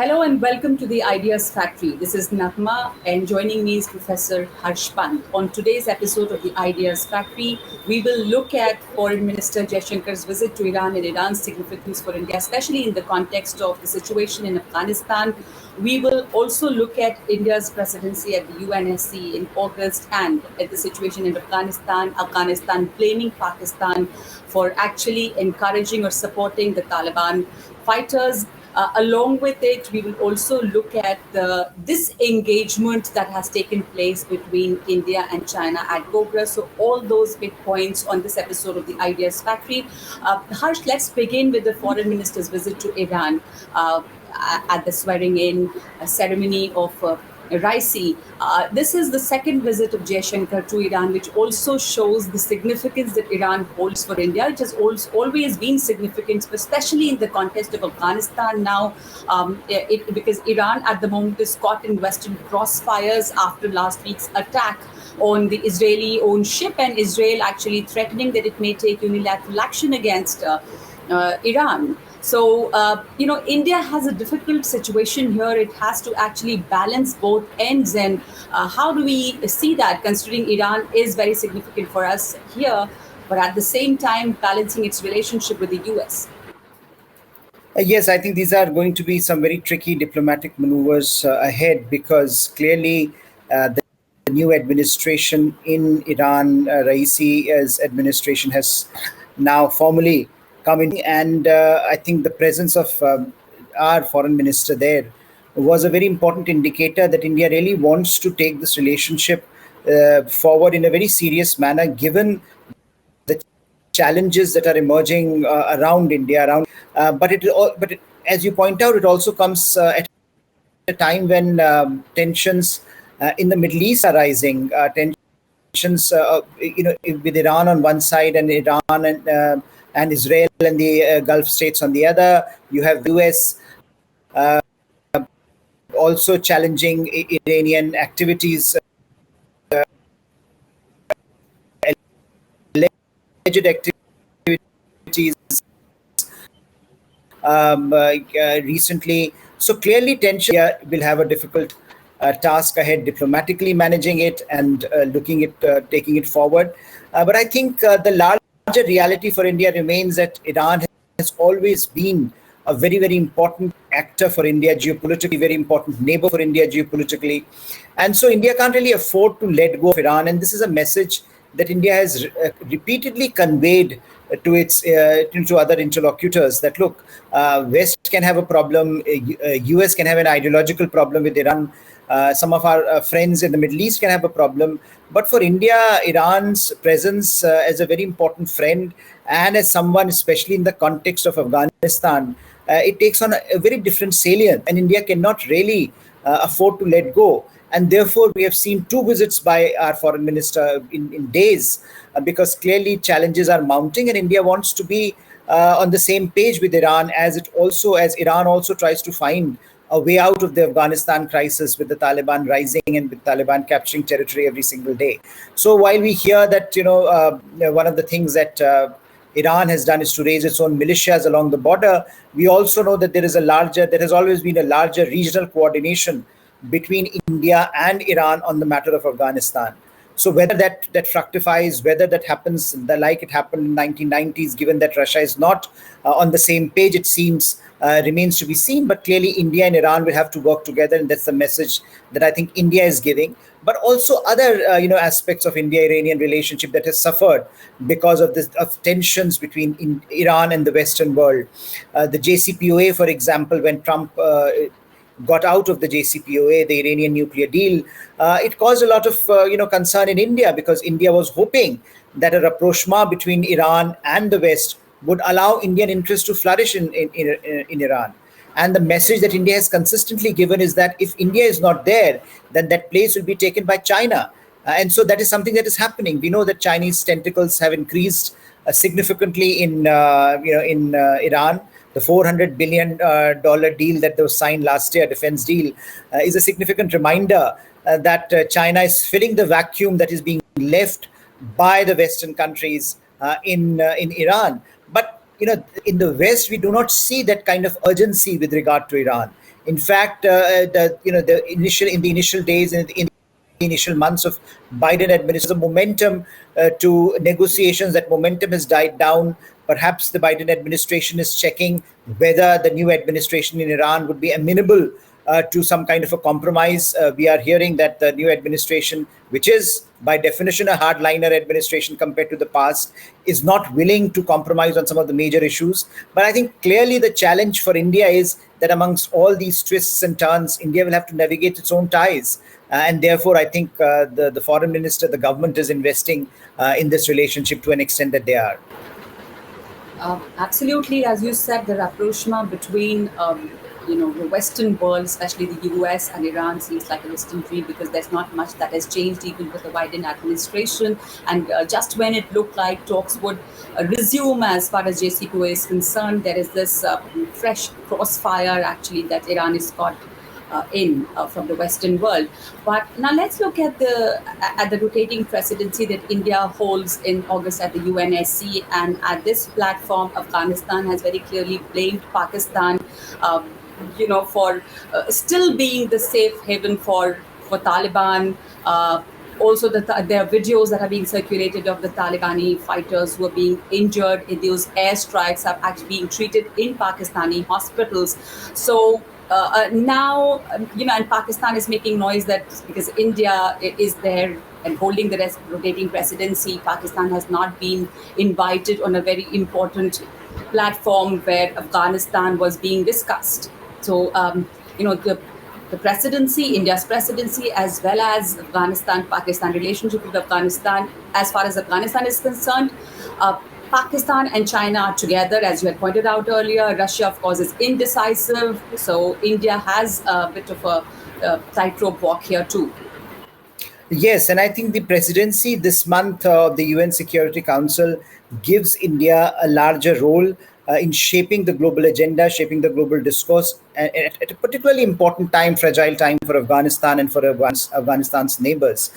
Hello and welcome to the Ideas Factory. This is Naghma and joining me is Professor Pant. On today's episode of the Ideas Factory, we will look at Foreign Minister Jaishankar's visit to Iran and Iran's significance for India, especially in the context of the situation in Afghanistan. We will also look at India's presidency at the UNSC in August and at the situation in Afghanistan blaming Pakistan for actually encouraging or supporting the Taliban fighters. Along with it, we will also look at the disengagement that has taken place between India and China at Gogra. So all those big points on this episode of the Ideas Factory. Harsh, let's begin with the foreign minister's visit to Iran at the swearing-in ceremony of Raisi. This is the second visit of Jaishankar to Iran, which also shows the significance that Iran holds for India. It has always been significant, especially in the context of Afghanistan now, because Iran at the moment is caught in Western crossfires after last week's attack on the Israeli-owned ship, and Israel actually threatening that it may take unilateral action against Iran. So, India has a difficult situation here. It has to actually balance both ends. And how do we see that, considering Iran is very significant for us here, but at the same time balancing its relationship with the US? Yes, I think these are going to be some very tricky diplomatic maneuvers ahead, because clearly the new administration in Iran, Raisi's administration, has now formally come in, and I think the presence of our foreign minister there was a very important indicator that India really wants to take this relationship forward in a very serious manner, given the challenges that are emerging around India. But as you point out, it also comes at a time when tensions in the Middle East are rising. Tensions, with Iran on one side and Iran and Israel and the Gulf states on the other. You have the US also challenging Iranian activities, alleged activities recently. So clearly tension will have a difficult task ahead, diplomatically managing it and looking at taking it forward. But I think the larger reality for India remains that Iran has always been a very, very important actor for India geopolitically, very important neighbor for India geopolitically. And so India can't really afford to let go of Iran. And this is a message that India has repeatedly conveyed to its to other interlocutors, that look, West can have a problem, US can have an ideological problem with Iran, some of our friends in the Middle East can have a problem, but for India, Iran's presence as a very important friend and as someone, especially in the context of Afghanistan, it takes on a very different salient, and India cannot really afford to let go. And therefore, we have seen two visits by our foreign minister in days, because clearly challenges are mounting, and India wants to be on the same page with Iran, as Iran also tries to find a way out of the Afghanistan crisis, with the Taliban rising and with Taliban capturing territory every single day. So while we hear that, one of the things that Iran has done is to raise its own militias along the border, we also know that there has always been a larger regional coordination between India and Iran on the matter of Afghanistan. So whether that fructifies, whether that happens like it happened in the 1990s, given that Russia is not on the same page, it seems, remains to be seen. But clearly India and Iran will have to work together, and that's the message that I think India is giving. But also other aspects of India-Iranian relationship that has suffered because of tensions between Iran and the Western world. The JCPOA, for example, when Trump got out of the JCPOA, the Iranian nuclear deal, it caused a lot of concern in India, because India was hoping that a rapprochement between Iran and the West would allow Indian interests to flourish in Iran. And the message that India has consistently given is that if India is not there, then that place will be taken by China. And so that is something that is happening. We know that Chinese tentacles have increased significantly in Iran. The $400 billion deal that was signed last year, defense deal, is a significant reminder that China is filling the vacuum that is being left by the Western countries in Iran. But in the West, we do not see that kind of urgency with regard to Iran. In fact, in the initial days, in the initial months of Biden administration, the momentum to negotiations, that momentum has died down. Perhaps the Biden administration is checking whether the new administration in Iran would be amenable to some kind of a compromise. We are hearing that the new administration, which is by definition a hardliner administration compared to the past, is not willing to compromise on some of the major issues. But I think clearly the challenge for India is that amongst all these twists and turns, India will have to navigate its own ties. And therefore, I think the foreign minister, the government is investing in this relationship to an extent that they are. Absolutely, as you said, the rapprochement between the Western world, especially the US and Iran, seems like a distant dream because there's not much that has changed even with the Biden administration. And just when it looked like talks would resume as far as JCPOA is concerned, there is this fresh crossfire actually that Iran is caught in from the Western world. But now let's look at the rotating presidency that India holds in August at the UNSC, and at this platform, Afghanistan has very clearly blamed Pakistan, for still being the safe haven for Taliban. Also, there are videos that are being circulated of the Talibani fighters who are being injured in those airstrikes, are actually being treated in Pakistani hospitals. So now, and Pakistan is making noise that because India is there and holding the rotating presidency, Pakistan has not been invited on a very important platform where Afghanistan was being discussed. So, the presidency, India's presidency, as well as Afghanistan-Pakistan relationship with Afghanistan, as far as Afghanistan is concerned, Pakistan and China are together, as you had pointed out earlier. Russia, of course, is indecisive. So India has a bit of a tightrope walk here too. Yes, and I think the presidency this month of the UN Security Council gives India a larger role in shaping the global agenda, shaping the global discourse at a particularly important time, fragile time for Afghanistan and for Afghanistan's neighbors.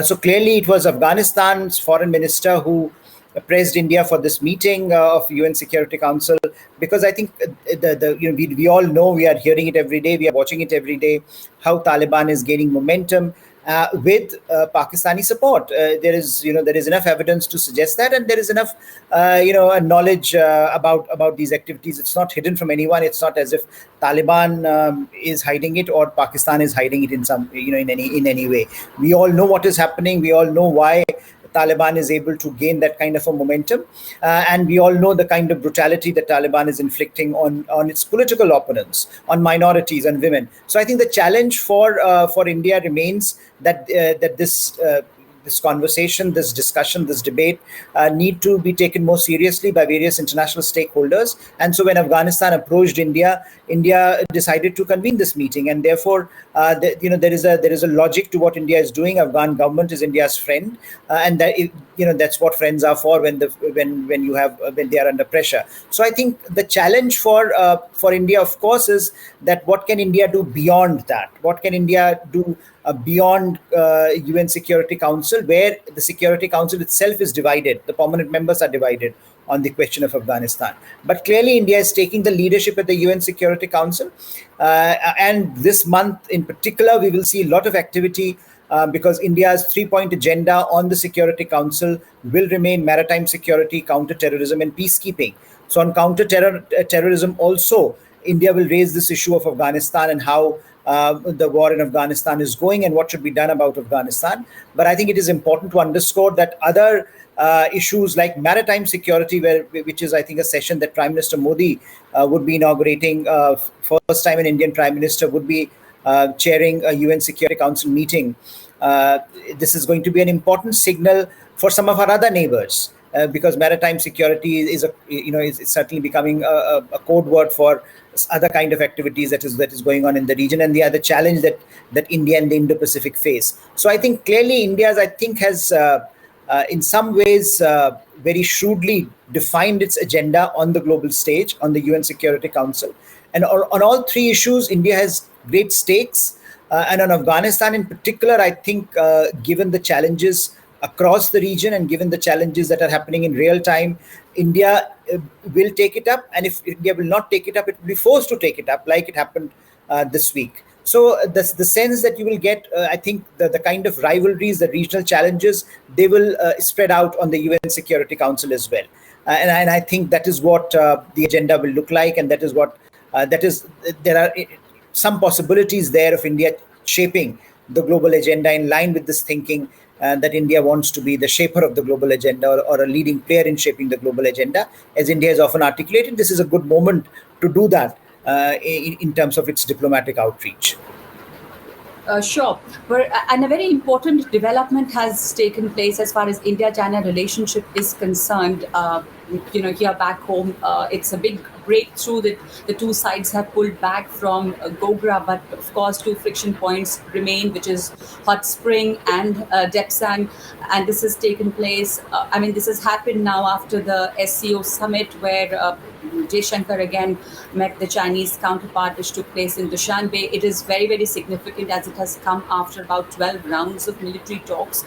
So clearly it was Afghanistan's foreign minister who praised India for this meeting of UN Security Council, because I think we all know, we are hearing it every day, we are watching it every day, how Taliban is gaining momentum with Pakistani support. There is enough evidence to suggest that, and there is enough knowledge about these activities. It's not hidden from anyone. It's not as if Taliban is hiding it or Pakistan is hiding it in some in any way. We all know what is happening. We all know why Taliban is able to gain that kind of a momentum, and we all know the kind of brutality that Taliban is inflicting on its political opponents, on minorities and women. So I think the challenge for India remains that this conversation, this discussion, this debate need to be taken more seriously by various international stakeholders. And so when Afghanistan approached India, India decided to convene this meeting, and therefore there is a logic to what India is doing. Afghan government is India's friend, and that's what friends are for when they are under pressure. So I think the challenge for India, of course, is that what can India do beyond that? What can India do beyond UN Security Council, where the Security Council itself is divided, the permanent members are divided on the question of Afghanistan. But clearly India is taking the leadership at the UN Security Council, and this month in particular we will see a lot of activity because India's 3-point agenda on the Security Council will remain maritime security, counter-terrorism and peacekeeping. So on counter-terrorism also, India will raise this issue of Afghanistan and how the war in Afghanistan is going and what should be done about Afghanistan. But I think it is important to underscore that other issues like maritime security, which is, I think, a session that Prime Minister Modi would be inaugurating. First time an Indian Prime Minister would be chairing a UN Security Council meeting. This is going to be an important signal for some of our other neighbors, because maritime security is certainly becoming a code word for other kind of activities that is going on in the region, and the other challenge that India and the Indo-Pacific face. So I think clearly India, has in some ways very shrewdly defined its agenda on the global stage, on the UN Security Council. And on all three issues, India has great stakes. And on Afghanistan in particular, I think given the challenges across the region and given the challenges that are happening in real time, India will take it up. And if India will not take it up, it will be forced to take it up, like it happened this week. So the sense that you will get, I think, the kind of rivalries, the regional challenges, they will spread out on the UN Security Council as well. And I think that is what the agenda will look like, and that is what there are some possibilities there of India shaping the global agenda in line with this thinking that India wants to be the shaper of the global agenda, or a leading player in shaping the global agenda. As India has often articulated, this is a good moment to do that in terms of its diplomatic outreach. Sure. And a very important development has taken place as far as India-China relationship is concerned. Here back home, it's a big breakthrough that the two sides have pulled back from Gogra, but of course, two friction points remain, which is Hot Spring and Depsang, and this has taken place. This has happened now after the SCO summit, where Jaishankar again met the Chinese counterpart, which took place in Dushanbe. It is very, very significant, as it has come after about 12 rounds of military talks.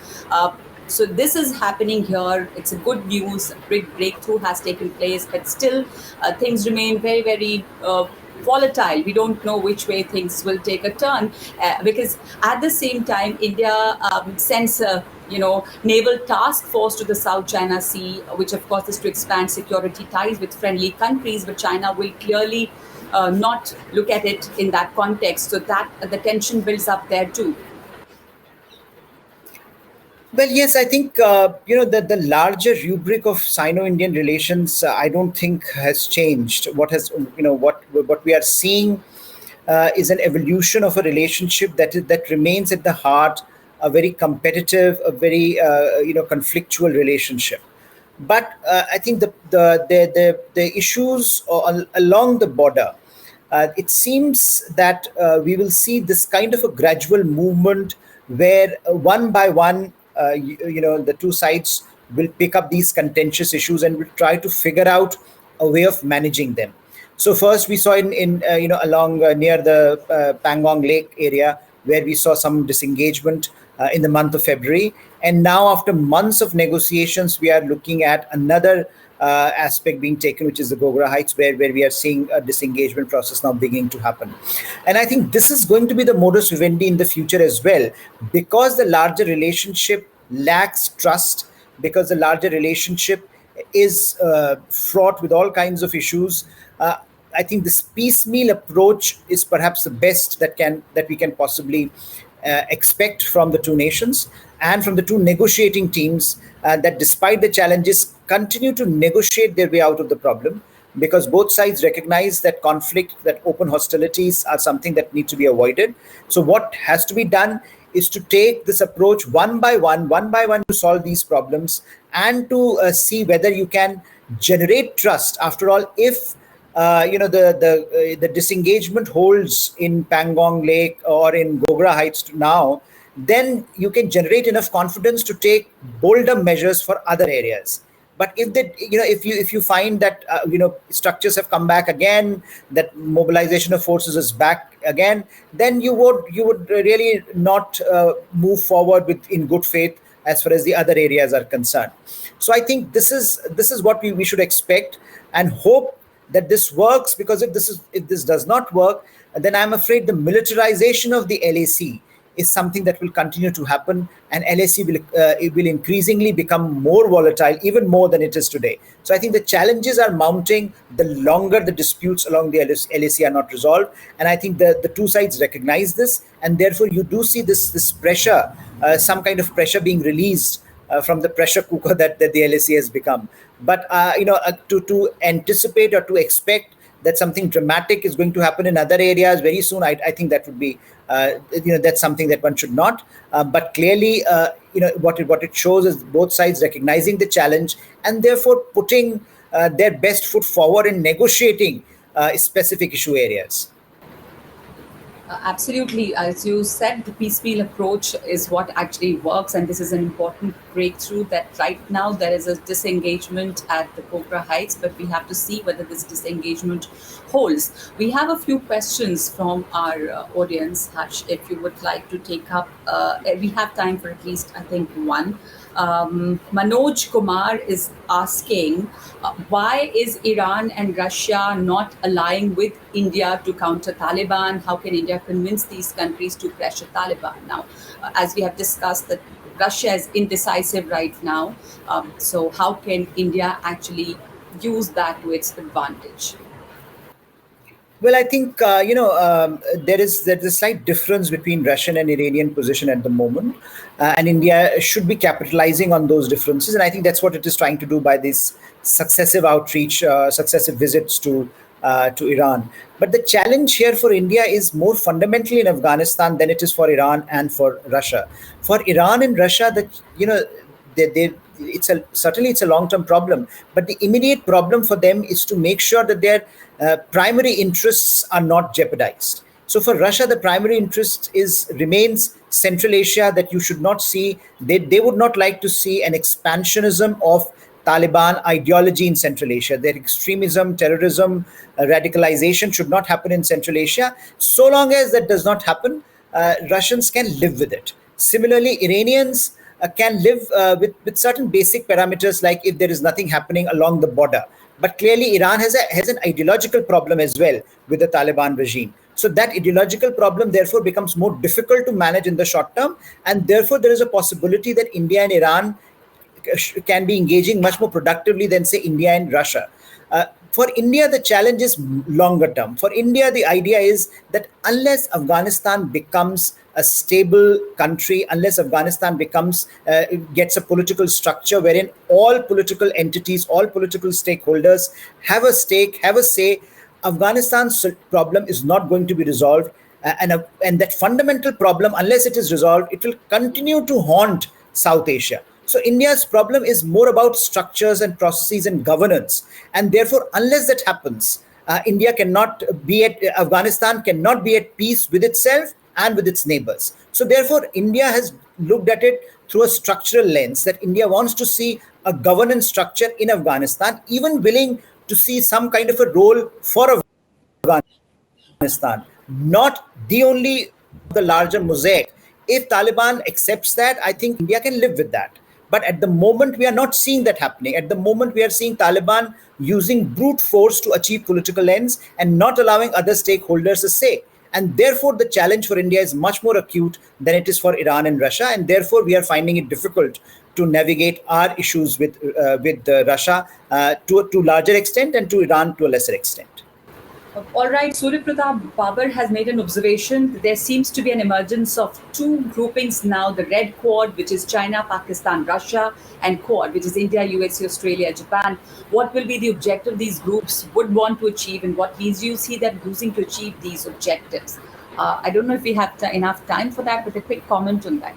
So this is happening here. It's a good news. A big breakthrough has taken place, but still things remain very, very volatile. We don't know which way things will take a turn, because at the same time, India sends a naval task force to the South China Sea, which of course is to expand security ties with friendly countries, but China will clearly not look at it in that context. So that the tension builds up there too. Well, yes, I think the larger rubric of Sino-Indian relations, I don't think has changed. What we are seeing is an evolution of a relationship that remains at the heart a very competitive, a very conflictual relationship. But I think the issues along the border, it seems that we will see this kind of a gradual movement where one by one, the two sides will pick up these contentious issues and will try to figure out a way of managing them. So first we saw in along near the Pangong Lake area, where we saw some disengagement in the month of February. And now, after months of negotiations, we are looking at another aspect being taken, which is the Gogra Heights, where we are seeing a disengagement process now beginning to happen. And I think this is going to be the modus vivendi in the future as well, because the larger relationship lacks trust, because the larger relationship is fraught with all kinds of issues. I think this piecemeal approach is perhaps the best that we can possibly expect from the two nations and from the two negotiating teams, that despite the challenges, continue to negotiate their way out of the problem, because both sides recognize that conflict, that open hostilities are something that need to be avoided. So what has to be done is to take this approach one by one to solve these problems, and to see whether you can generate trust. After all, if the disengagement holds in Pangong Lake or in Gogra Heights now, then you can generate enough confidence to take bolder measures for other areas. But if you find that structures have come back again, that mobilization of forces is back again, then you would really not move forward in good faith as far as the other areas are concerned. So I think this is what we should expect and hope that this works, because if this does not work, then I'm afraid the militarization of the LAC is something that will continue to happen, and LAC will increasingly become more volatile, even more than it is today. So I think the challenges are mounting the longer the disputes along the LAC are not resolved, and I think the two sides recognize this, and therefore you do see this pressure, some kind of pressure being released from the pressure cooker that the LAC has become. But to anticipate or to expect that something dramatic is going to happen in other areas very soon, I think that would be that's something that one should not. But clearly, what it shows is both sides recognizing the challenge and therefore putting their best foot forward in negotiating specific issue areas. Absolutely. As you said, the piecemeal approach is what actually works, and this is an important breakthrough that right now there is a disengagement at the Gogra Heights, but we have to see whether this disengagement holds. We have a few questions from our audience, Harsh, if you would like to take up. We have time for at least, I think, one. Manoj Kumar is asking, why is Iran and Russia not allying with India to counter Taliban? How can India convince these countries to pressure Taliban? Now, as we have discussed, that Russia is indecisive right now. So how can India actually use that to its advantage? Well, I think there's a slight difference between Russian and Iranian position at the moment, and India should be capitalizing on those differences, and I think that's what it is trying to do by these successive outreach, successive visits to Iran. But the challenge here for India is more fundamentally in Afghanistan than it is for Iran and for Russia. For Iran and Russia, that certainly it's a long-term problem, but the immediate problem for them is to make sure that their primary interests are not jeopardized. So for Russia, the primary interest remains Central Asia, that you should not see. They would not like to see an expansionism of Taliban ideology in Central Asia. Their extremism, terrorism, radicalization should not happen in Central Asia. So long as that does not happen, Russians can live with it. Similarly, Iranians can live with certain basic parameters, like if there is nothing happening along the border. But clearly, Iran has an ideological problem as well with the Taliban regime. So that ideological problem, therefore, becomes more difficult to manage in the short term. And therefore, there is a possibility that India and Iran can be engaging much more productively than, say, India and Russia. For India, the challenge is longer term. For India, the idea is that unless Afghanistan becomes a stable country, unless Afghanistan gets a political structure wherein all political entities, all political stakeholders have a stake, have a say, Afghanistan's problem is not going to be resolved. And that fundamental problem, unless it is resolved, it will continue to haunt South Asia. So India's problem is more about structures and processes and governance. And therefore, unless that happens, Afghanistan cannot be at peace with itself and with its neighbors. So therefore, India has looked at it through a structural lens, that India wants to see a governance structure in Afghanistan, even willing to see some kind of a role for Afghanistan, not the only the larger mosaic. If Taliban accepts that, I think India can live with that. But at the moment, we are not seeing that happening. At the moment, we are seeing Taliban using brute force to achieve political ends and not allowing other stakeholders a say. And therefore, the challenge for India is much more acute than it is for Iran and Russia. And therefore, we are finding it difficult to navigate our issues with Russia to a larger extent, and to Iran to a lesser extent. All right, Surya Pratap Babar has made an observation. There seems to be an emergence of two groupings now, the Red Quad, which is China, Pakistan, Russia, and Quad, which is India, USA, Australia, Japan. What will be the objective these groups would want to achieve, and what means you see them using to achieve these objectives? I don't know if we have enough time for that, but a quick comment on that.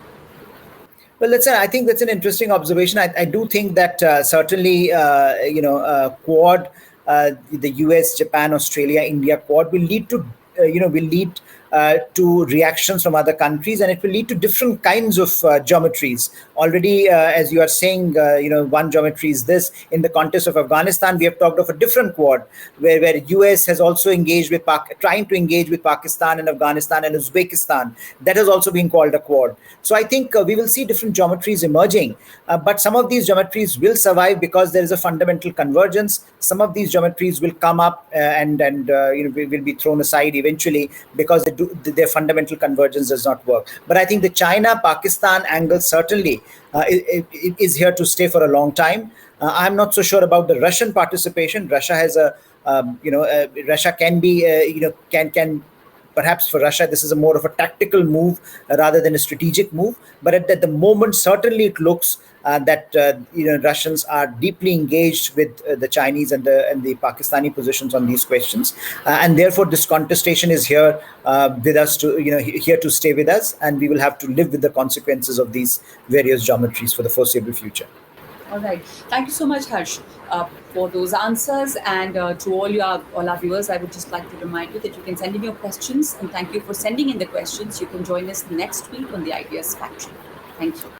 Well, I think that's an interesting observation. I do think that certainly, Quad, the US, Japan, Australia, India Quad will lead to to reactions from other countries, and it will lead to different kinds of geometries. Already, as you are saying, one geometry is this. In the context of Afghanistan, we have talked of a different Quad, where US has also engaged with trying to engage with Pakistan and Afghanistan and Uzbekistan. That has also been called a Quad. So I think we will see different geometries emerging, but some of these geometries will survive because there is a fundamental convergence. Some of these geometries will come up and will be thrown aside eventually because their fundamental convergence does not work. But I think the China-Pakistan angle certainly is here to stay for a long time. I'm not so sure about the Russian participation. Russia has Russia can be, can perhaps for Russia, this is a more of a tactical move rather than a strategic move. But at the moment, certainly it looks that Russians are deeply engaged with the Chinese and the Pakistani positions on these questions, and therefore this contestation is here with us here to stay with us, and we will have to live with the consequences of these various geometries for the foreseeable future. All right. Thank you so much, Harsh, for those answers. And to all our viewers, I would just like to remind you that you can send in your questions. And thank you for sending in the questions. You can join us next week on the Ideas Factory. Thank you.